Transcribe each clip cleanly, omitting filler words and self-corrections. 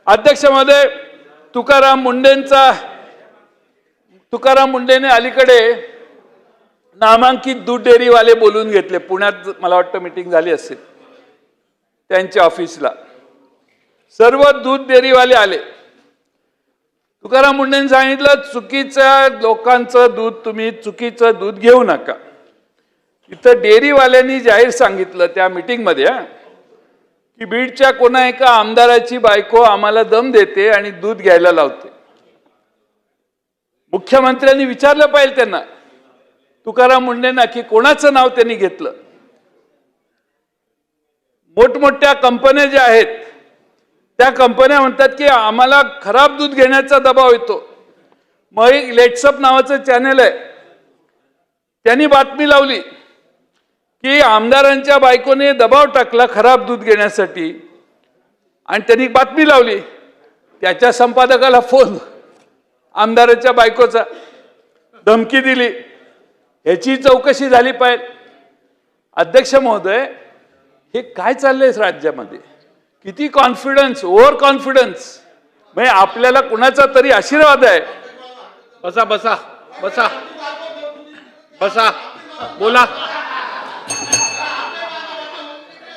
अध्यक्ष महोदय, तुकाराम मुंडेने अलीकडे नामांकित दूध डेअरीवाले बोलून घेतले. पुण्यात मला वाटतं मीटिंग झाली असेल त्यांच्या ऑफिसला. सर्व दूध डेअरीवाले आले. तुकाराम मुंडेंनी सांगितलं चुकीच्या लोकांचं दूध तुम्ही चुकीचं दूध घेऊ नका. इथं डेअरीवाल्यांनी जाहीर सांगितलं त्या मीटिंगमध्ये की बीडच्या कोणा एका आमदाराची बायको आम्हाला दम देते आणि दूध घ्यायला लावते. मुख्यमंत्र्यांनी विचारलं पाहिजे त्यांना, तुकाराम मुंडेंना, की कोणाचं नाव त्यांनी घेतलं. मोठमोठ्या कंपन्या ज्या आहेत त्या कंपन्या म्हणतात की आम्हाला खराब दूध घेण्याचा दबाव येतो. मग एक लेट्सअप नावाचं चॅनल आहे, त्यांनी बातमी लावली की आमदारांच्या बायकोने दबाव टाकला खराब दूध घेण्यासाठी आणि त्यांनी बातमी लावली. त्याच्या संपादकाला फोन आमदाराच्या बायकोचा, धमकी दिली. ह्याची चौकशी झाली पाहिजे. अध्यक्ष महोदय, हे काय चाललंय राज्यामध्ये? किती कॉन्फिडन्स, ओव्हर कॉन्फिडन्स. म्हणजे आपल्याला कुणाचा तरी आशीर्वाद आहे. बसा बसा बसा बसा, बोला.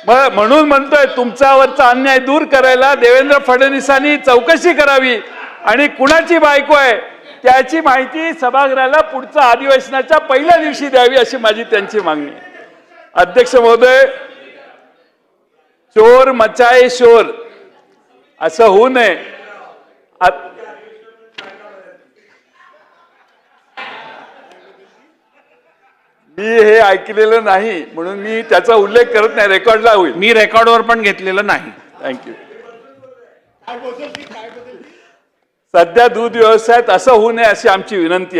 म्हणून म्हणतोय तुमच्यावरचा अन्याय दूर करायला देवेंद्र फडणवीसांनी चौकशी करावी आणि कुणाची बायको आहे त्याची माहिती सभागृहाला पुढच्या अधिवेशनाच्या पहिल्या दिवशी द्यावी, अशी माझी त्यांची मागणी आहे. अध्यक्ष महोदय, चोर मचाए शोर असं होऊ नये. मी हे ऐकलेलं नाही म्हणून मी त्याचा उल्लेख करत नाही. रेकॉर्डला होईल. मी रेकॉर्डवर पण घेतलेलं नाही. थँक्यू. सध्या दूध व्यवसायात असं होऊ नये अशी आमची विनंती आहे.